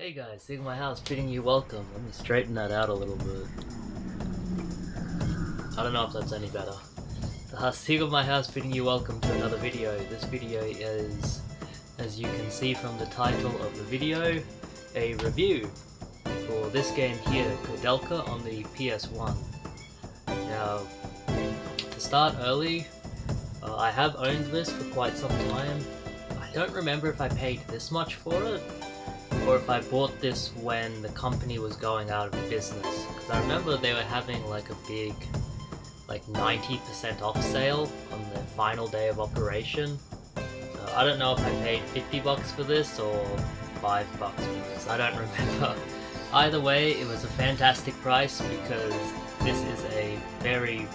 Hey guys, seeing my house, bidding you welcome. Let me straighten that out a little bit. I don't know if that's any better. Seeing my house, bidding you welcome to another video. This video is, as you can see from the title of the video, a review for this game here, Koudelka on the PS1. Now, to start early, I have owned this for quite some time. I don't remember if I paid this much for it, or if I bought this when the company was going out of business. Because I remember they were having like a big, like 90% off sale on their final day of operation. So I don't know if I paid $50 for this or $5 for this, I don't remember. Either way, it was a fantastic price because this is a very,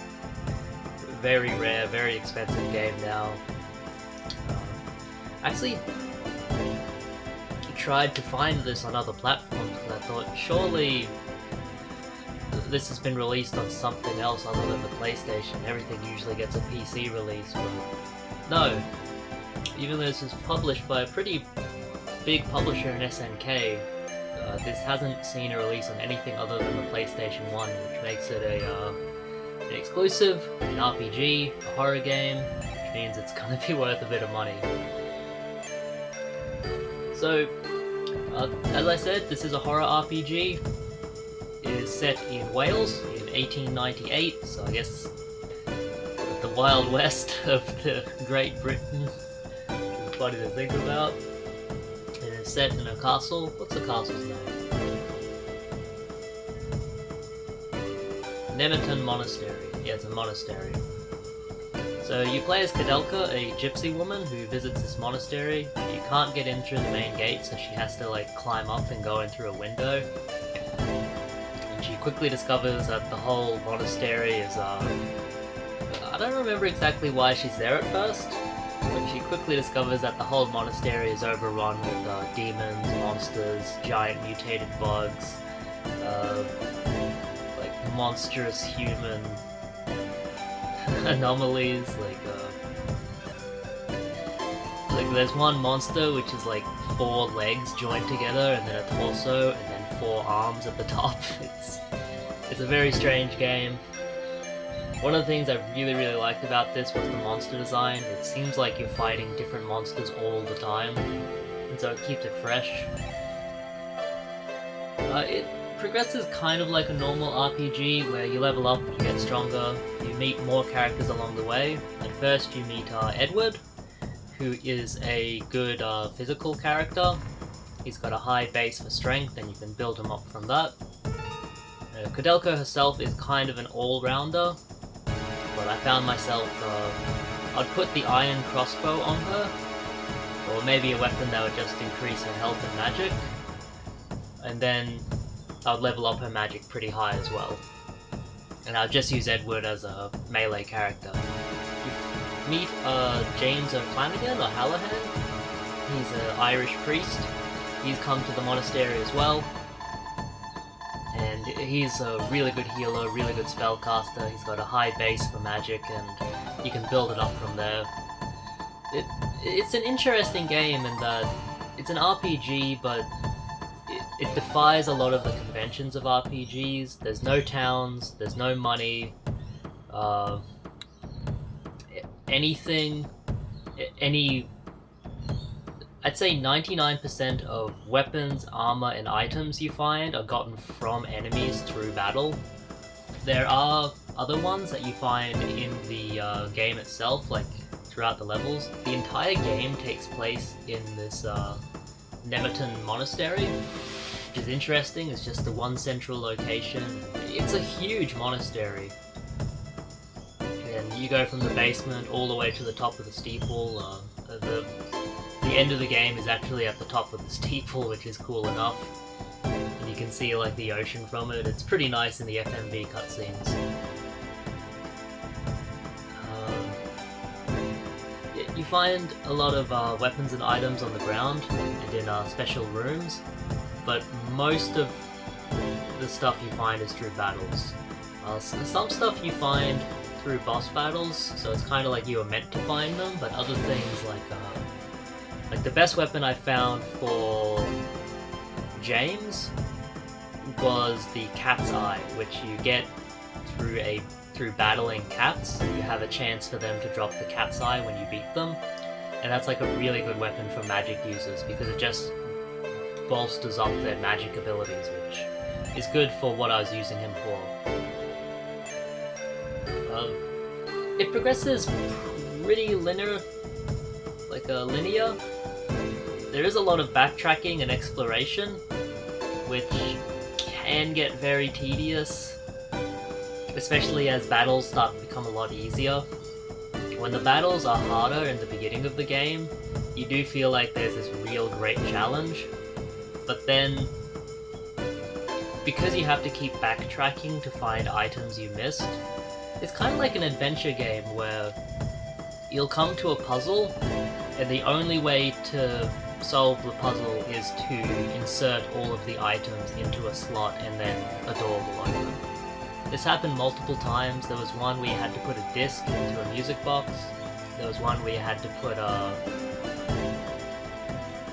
very rare, very expensive game now. Actually, tried to find this on other platforms because I thought surely this has been released on something else other than the PlayStation. Everything usually gets a PC release, but no. Even though this is published by a pretty big publisher in SNK, this hasn't seen a release on anything other than the PlayStation 1, which makes it an exclusive, an RPG, a horror game, which means it's gonna be worth a bit of money. So, as I said, this is a horror RPG. It is set in Wales in 1898, so I guess the Wild West of the Great Britain, which is funny to think about. It is set in a castle. What's the castle's name? Nemeton Monastery. Yeah, it's a monastery. So you play as Koudelka, a gypsy woman who visits this monastery. She can't get in through the main gate, so she has to like climb up and go in through a window. And she quickly discovers that the whole monastery is, I don't remember exactly why she's there at first, but she quickly discovers that the whole monastery is overrun with demons, monsters, giant mutated bugs, like monstrous human anomalies, like there's one monster which is like 4 legs joined together and then a torso and then 4 arms at the top. It's a very strange game. One of the things I really liked about this was the monster design. It seems like you're fighting different monsters all the time, and so it keeps it fresh. It progresses kind of like a normal RPG, where you level up, you get stronger, you meet more characters along the way. At first you meet Edward, who is a good physical character. He's got a high base for strength and you can build him up from that. Koudelka herself is kind of an all-rounder, but I found myself, I'd put the iron crossbow on her, or maybe a weapon that would just increase her health and magic, and then I'll level up her magic pretty high as well. And I'll just use Edward as a melee character. You meet James O'Flanagan, or Hallahan. He's an Irish priest. He's come to the monastery as well. And he's a really good healer, really good spellcaster. He's got a high base for magic and you can build it up from there. It's an interesting game in that it's an RPG, but it defies a lot of the conventions of RPGs. There's no towns, there's no money, I'd say 99% of weapons, armor, and items you find are gotten from enemies through battle. There are other ones that you find in the game itself, like throughout the levels. The entire game takes place in this Nemeton Monastery, which is interesting. It's just the one central location. It's a huge monastery, and you go from the basement all the way to the top of the steeple. The end of the game is actually at the top of the steeple, which is cool enough. And you can see like the ocean from it. It's pretty nice in the FMV cutscenes. You find a lot of weapons and items on the ground and in special rooms, but most of the stuff you find is through battles. Some stuff you find through boss battles, so it's kind of like you were meant to find them, but other things like the best weapon I found for James was the cat's eye, which you get through battling cats. You have a chance for them to drop the cat's eye when you beat them, and that's like a really good weapon for magic users because it just bolsters up their magic abilities, which is good for what I was using him for. It progresses pretty linear. There is a lot of backtracking and exploration, which can get very tedious, especially as battles start to become a lot easier. When the battles are harder in the beginning of the game, you do feel like there's this real great challenge, but then because you have to keep backtracking to find items you missed, it's kind of like an adventure game where you'll come to a puzzle, and the only way to solve the puzzle is to insert all of the items into a slot and then a door will open. This happened multiple times. There was one where you had to put a disc into a music box. There was one where you had to put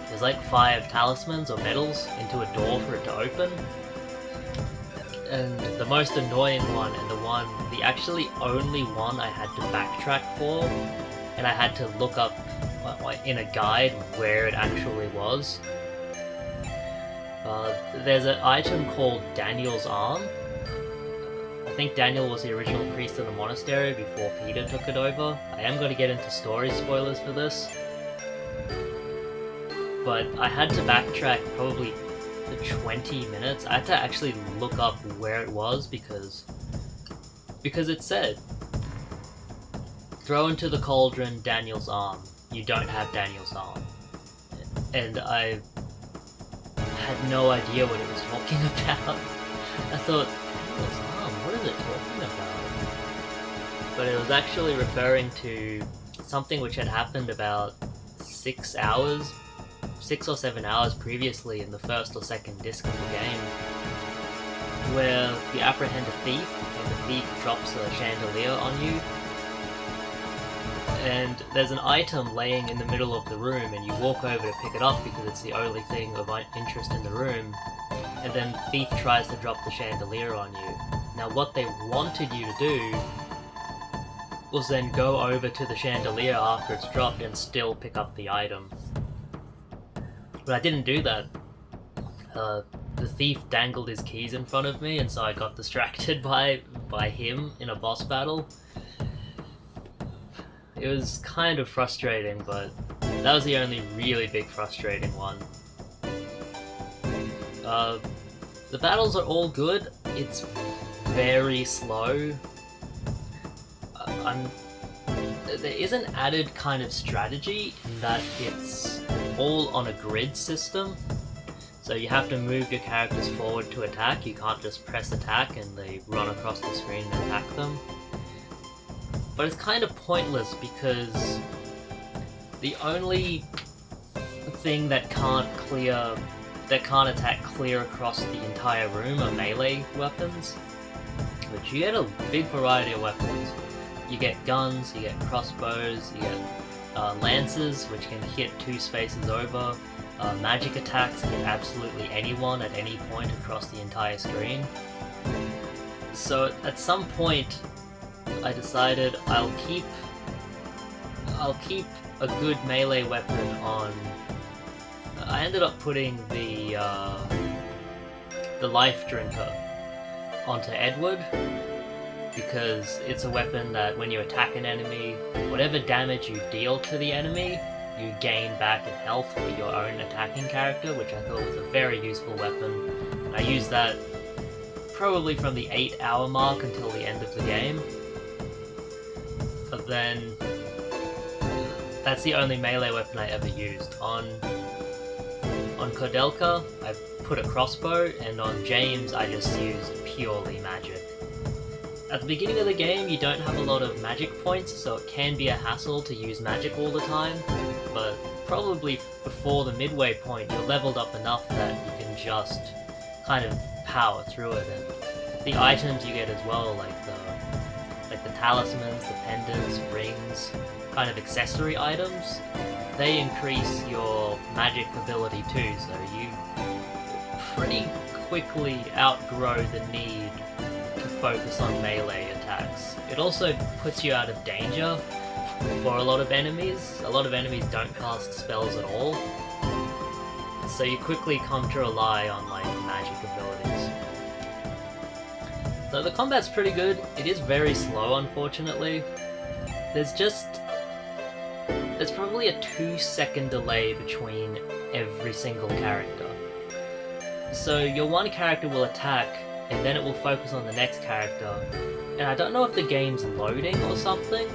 there's like 5 talismans or medals into a door for it to open. And the most annoying one, and the actually only one I had to backtrack for, and I had to look up in a guide where it actually was. There's an item called Daniel's Arm. I think Daniel was the original priest of the monastery before Peter took it over. I am going to get into story spoilers for this, but I had to backtrack probably for 20 minutes. I had to actually look up where it was because it said, throw into the cauldron Daniel's arm. You don't have Daniel's arm. And I had no idea what it was talking about. I thought, Daniel's arm, what is it talking about? But it was actually referring to something which had happened about 6 or 7 hours previously in the first or second disc of the game, where you apprehend a thief, and the thief drops a chandelier on you, and there's an item laying in the middle of the room, and you walk over to pick it up because it's the only thing of interest in the room, and then the thief tries to drop the chandelier on you. Now what they wanted you to do was then go over to the chandelier after it's dropped and still pick up the item. But I didn't do that. The thief dangled his keys in front of me, and so I got distracted by him in a boss battle. It was kind of frustrating, but that was the only really big frustrating one. The battles are all good. It's very slow. There is an added kind of strategy in that it's all on a grid system. So you have to move your characters forward to attack. You can't just press attack and they run across the screen and attack them. But it's kind of pointless because the only thing that can't attack clear across the entire room are melee weapons, which you get a big variety of weapons. You get guns, you get crossbows, you get lances, which can hit 2 spaces over. Magic attacks hit absolutely anyone at any point across the entire screen. So at some point, I decided I'll keep a good melee weapon on. I ended up putting the life drinker onto Edward, because it's a weapon that when you attack an enemy, whatever damage you deal to the enemy, you gain back in health for your own attacking character, which I thought was a very useful weapon. And I used that probably from the 8-hour mark until the end of the game. But then, that's the only melee weapon I ever used. On Koudelka, I put a crossbow, and on James, I just used purely magic. At the beginning of the game, you don't have a lot of magic points, so it can be a hassle to use magic all the time, but probably before the midway point, you're leveled up enough that you can just kind of power through it, and the items you get as well, like the talismans, the pendants, rings, kind of accessory items, they increase your magic ability too, so pretty quickly outgrow the need to focus on melee attacks. It also puts you out of danger for a lot of enemies. A lot of enemies don't cast spells at all, so you quickly come to rely on like magic abilities. So the combat's pretty good. It is very slow, unfortunately. There's probably a 2-second delay between every single character. So your one character will attack, and then it will focus on the next character. And I don't know if the game's loading or something,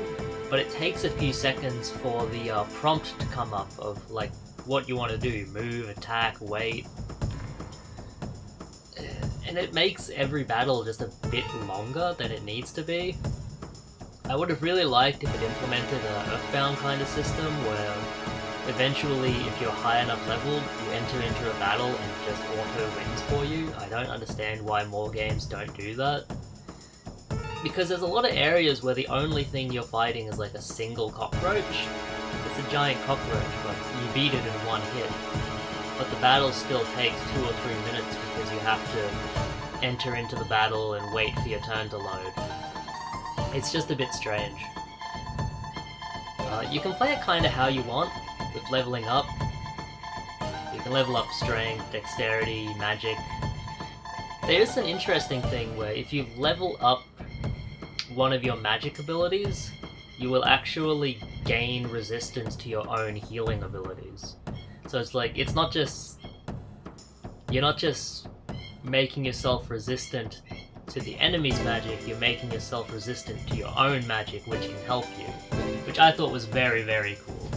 but it takes a few seconds for the prompt to come up of like what you want to do: move, attack, wait. And it makes every battle just a bit longer than it needs to be. I would have really liked if it implemented an Earthbound kind of system where eventually, if you're high enough leveled, you enter into a battle and it just auto wins for you. I don't understand why more games don't do that. Because there's a lot of areas where the only thing you're fighting is like a single cockroach. It's a giant cockroach, but you beat it in one hit. But the battle still takes 2 or 3 minutes because you have to enter into the battle and wait for your turn to load. It's just a bit strange. You can play it kind of how you want, with leveling up. You can level up strength, dexterity, magic. There is an interesting thing where if you level up one of your magic abilities, you will actually gain resistance to your own healing abilities. So it's like, it's not just... You're not just making yourself resistant to the enemy's magic, you're making yourself resistant to your own magic, which can help you. Which I thought was very, very cool.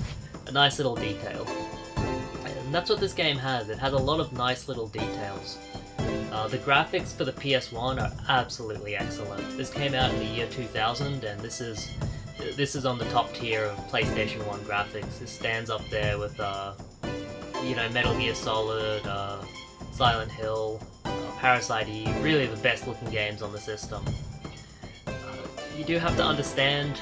A nice little detail. And that's what this game has. It has a lot of nice little details. The graphics for the PS1 are absolutely excellent. This came out in the year 2000, and this is on the top tier of PlayStation 1 graphics. This stands up there with, Metal Gear Solid, Silent Hill, Parasite Eve, really the best looking games on the system. You do have to understand,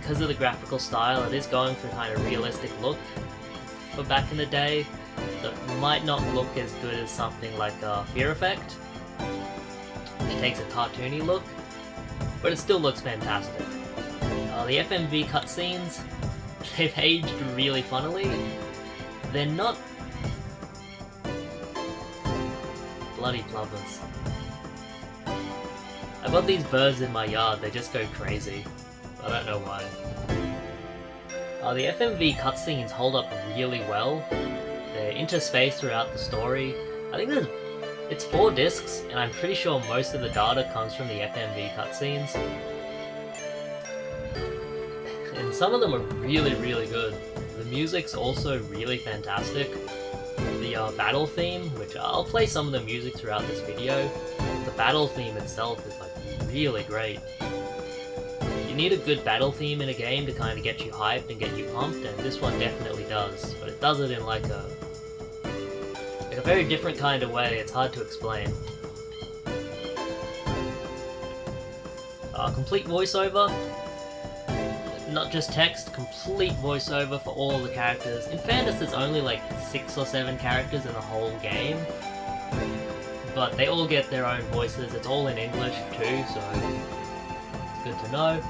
because of the graphical style, it is going for a kind of realistic look for back in the day, so it might not look as good as something like Fear Effect, which takes a cartoony look, but it still looks fantastic. The FMV cutscenes, they've aged really funnily. They're not bloody plovers. I've got these birds in my yard, they just go crazy. I don't know why. The FMV cutscenes hold up really well. They're interspaced throughout the story. I think it's 4 discs, and I'm pretty sure most of the data comes from the FMV cutscenes. And some of them are really, really good. The music's also really fantastic. The battle theme, which I'll play some of the music throughout this video, the battle theme itself is like really great. You need a good battle theme in a game to kind of get you hyped and get you pumped, and this one definitely does, but it does it in like a very different kind of way. It's hard to explain. Complete voiceover. Not just text, complete voiceover for all the characters. In fairness, there's only like 6 or 7 characters in the whole game, but they all get their own voices. It's all in English too, so it's good to know.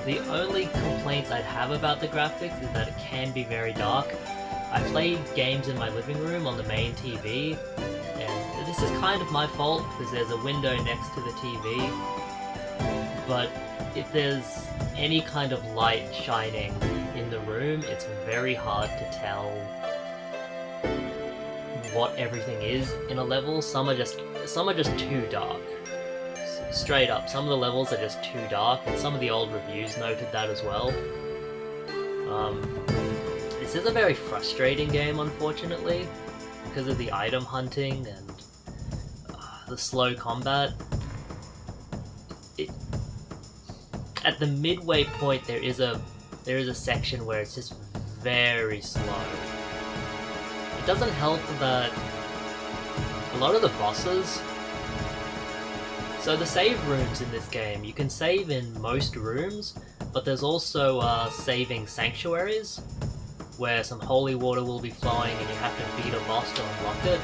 The only complaints I'd have about the graphics is that it can be very dark. I played games in my living room on the main TV, and this is kind of my fault because there's a window next to the TV, but if there's any kind of light shining in the room, it's very hard to tell what everything is in a level. Some are just too dark. Straight up, some of the levels are just too dark, and some of the old reviews noted that as well. This is a very frustrating game, unfortunately, because of the item hunting and the slow combat. At the midway point, there is a section where it's just very slow. It doesn't help that a lot of the bosses. So the save rooms in this game, you can save in most rooms, but there's also saving sanctuaries. where some holy water will be flowing and you have to beat a boss to unlock it.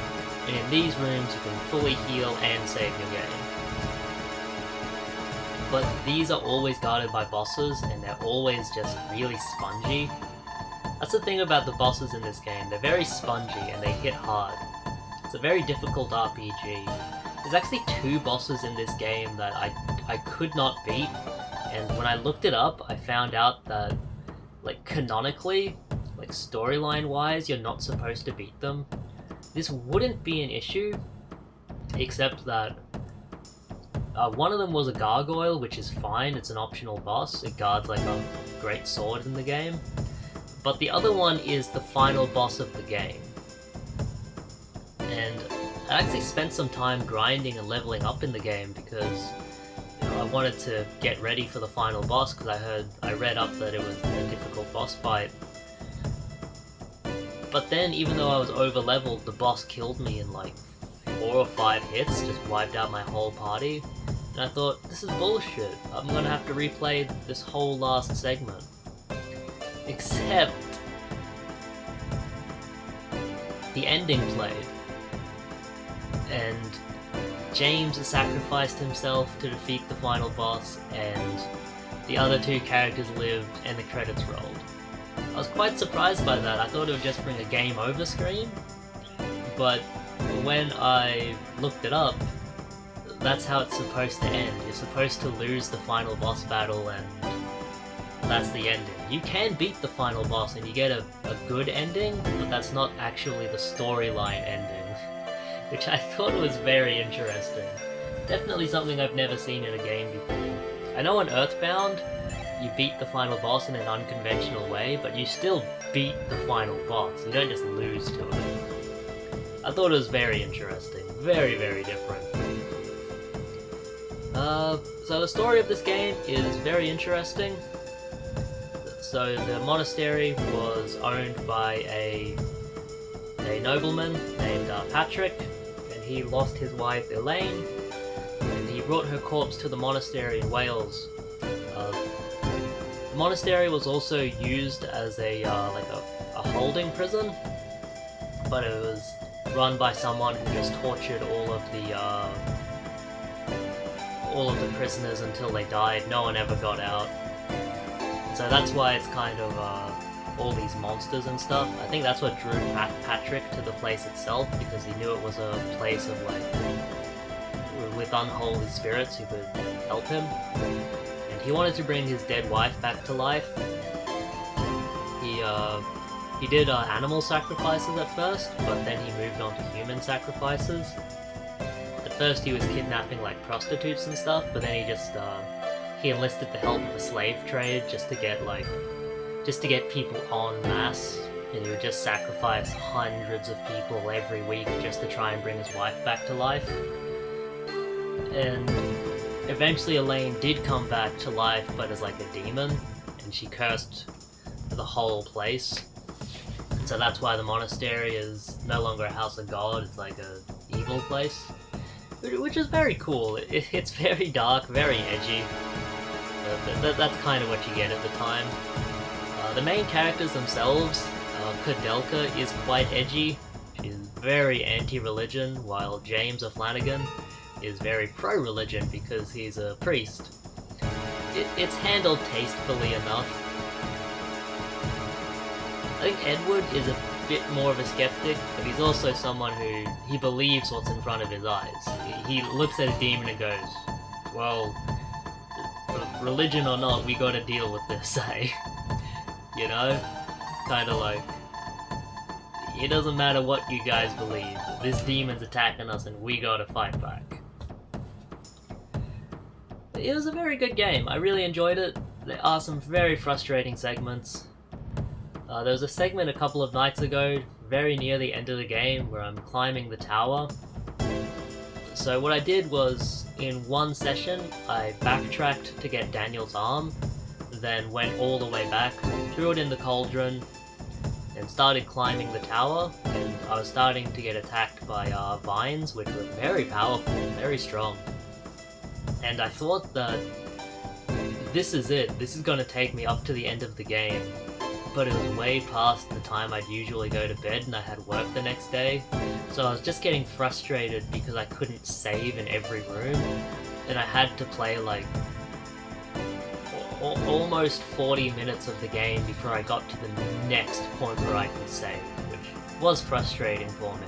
And in these rooms you can fully heal and save your game. But these are always guarded by bosses and they're always just really spongy. That's the thing about the bosses in this game, they're very spongy and they hit hard. It's a very difficult RPG. There's actually 2 bosses in this game that I could not beat, and when I looked it up I found out that, like, canonically, like storyline wise, you're not supposed to beat them. This wouldn't be an issue, except that one of them was a gargoyle, which is fine, it's an optional boss, it guards like a great sword in the game. But the other one is the final boss of the game. And I actually spent some time grinding and leveling up in the game because, you know, I wanted to get ready for the final boss because I read up that it was a difficult boss fight. But then, even though I was over leveled, the boss killed me in like 4 or 5 hits, just wiped out my whole party. And I thought, this is bullshit, I'm gonna have to replay this whole last segment. Except the ending played, and James sacrificed himself to defeat the final boss, and the other 2 characters lived, and the credits rolled. I was quite surprised by that. I thought it would just bring a game over screen, but when I looked it up, that's how it's supposed to end. You're supposed to lose the final boss battle and that's the ending. You can beat the final boss and you get a good ending, but that's not actually the storyline ending, which I thought was very interesting. Definitely something I've never seen in a game before. I know in Earthbound, you beat the final boss in an unconventional way, but you still beat the final boss. You don't just lose to it. I thought it was very interesting. Very, very different. So the story of this game is very interesting. So the monastery was owned by a nobleman named Patrick, and he lost his wife Elaine, and he brought her corpse to the monastery in Wales. The monastery was also used as a holding prison, but it was run by someone who just tortured all of the prisoners until they died. No one ever got out. So that's why it's kind of all these monsters and stuff. I think that's what drew Patrick to the place itself, because he knew it was a place of with unholy spirits who could help him. And he wanted to bring his dead wife back to life. He did animal sacrifices at first, but then he moved on to human sacrifices. At first he was kidnapping like prostitutes and stuff, but then he enlisted the help of a slave trade just to get people en masse, and he would just sacrifice hundreds of people every week just to try and bring his wife back to life. And eventually Elaine did come back to life, but as like a demon, and she cursed the whole place. And so that's why the monastery is no longer a house of God, it's like a evil place. Which is very cool. It's very dark, very edgy. That's kind of what you get at the time. The main characters themselves, Koudelka is quite edgy. She's very anti-religion, while James O'Flanagan is very pro-religion because he's a priest. It's handled tastefully enough. I think Edward is a bit more of a skeptic, but he's also someone he believes what's in front of his eyes. He looks at a demon and goes, well, religion or not, we gotta deal with this, eh? You know? Kinda like, it doesn't matter what you guys believe, this demon's attacking us and we gotta fight back. It was a very good game, I really enjoyed it. There are some very frustrating segments. There was a segment a couple of nights ago, very near the end of the game, where I'm climbing the tower. So what I did was, in one session, I backtracked to get Daniel's arm, then went all the way back, threw it in the cauldron, and started climbing the tower, and I was starting to get attacked by vines, which were very powerful, very strong. And I thought that this is it, this is going to take me up to the end of the game. but it was way past the time I'd usually go to bed and I had work the next day. So I was just getting frustrated because I couldn't save in every room, and I had to play like almost 40 minutes of the game before I got to the next point where I could save, which was frustrating for me.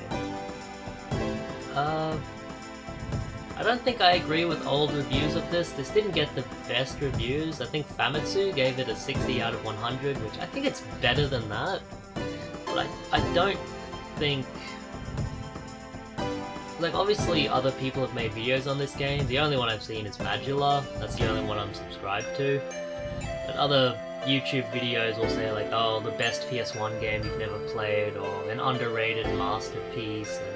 I don't think I agree with old reviews of this. This didn't get the best reviews. I think Famitsu gave it a 60 out of 100, which I think it's better than that. But I don't think... Like, obviously other people have made videos on this game. The only one I've seen is Magula. That's the only one I'm subscribed to. But other YouTube videos will say like, oh, the best PS1 game you've never played, or an underrated masterpiece, and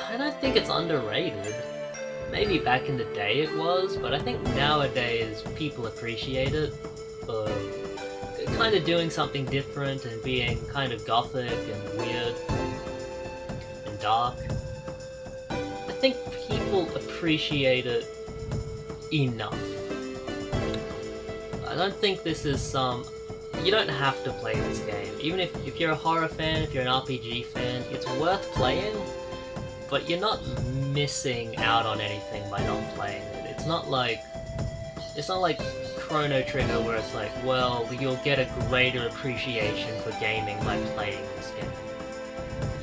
I don't think it's underrated. Maybe back in the day it was, but I think nowadays people appreciate it for kind of doing something different and being kind of gothic and weird and dark. I think people appreciate it enough. I don't think this is some... You don't have to play this game. Even if you're a horror fan, if you're an RPG fan, it's worth playing. But you're not missing out on anything by not playing it. It's not like Chrono Trigger where it's like, well, you'll get a greater appreciation for gaming by playing this game.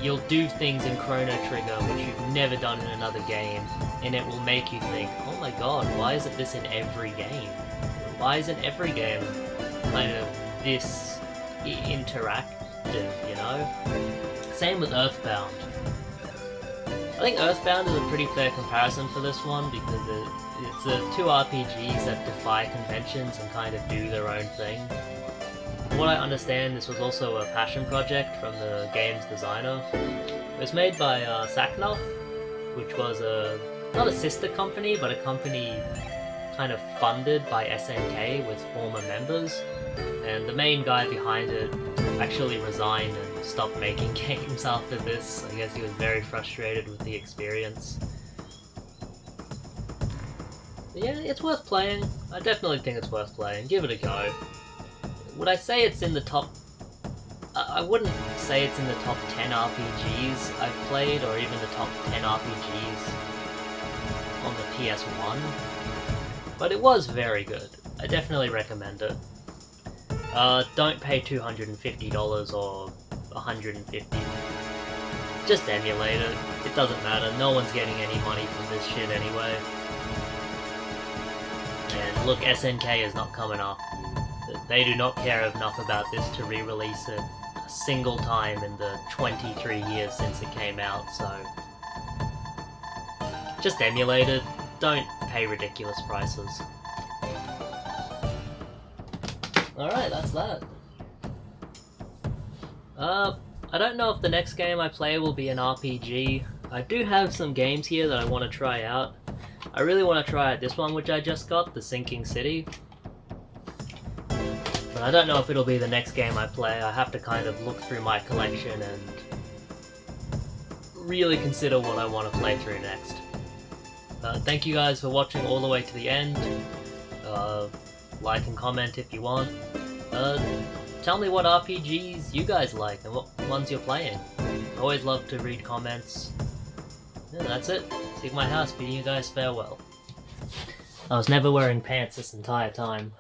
You'll do things in Chrono Trigger which you've never done in another game, and it will make you think, oh my god, why isn't this in every game? Why isn't every game kind of this interactive, you know? Same with Earthbound. I think Earthbound is a pretty fair comparison for this one because it's two RPGs that defy conventions and kind of do their own thing. From what I understand, this was also a passion project from the game's designer. It was made by Saknov, which was not a sister company, but a company kind of funded by SNK with former members. And the main guy behind it actually resigned and stopped making games after this. I guess he was very frustrated with the experience. But yeah, it's worth playing. I definitely think it's worth playing. Give it a go. Would I say it's in the top... I wouldn't say it's in the top 10 RPGs I've played, or even the top 10 RPGs on the PS1. But it was very good. I definitely recommend it. Don't pay $250 or $150. Just emulate it. It doesn't matter. No one's getting any money from this shit anyway. And look, SNK is not coming after you. They do not care enough about this to re-release it a single time in the 23 years since it came out, so... Just emulate it. Don't pay ridiculous prices. Alright, that's that. I don't know if the next game I play will be an RPG. I do have some games here that I want to try out. I really want to try out this one which I just got, The Sinking City. But I don't know if it'll be the next game I play. I have to kind of look through my collection and really consider what I want to play through next. Thank you guys for watching all the way to the end. Like and comment if you want. Tell me what RPGs you guys like and what ones you're playing. I always love to read comments. Yeah, that's it. Leave my house, bidding you guys farewell. I was never wearing pants this entire time.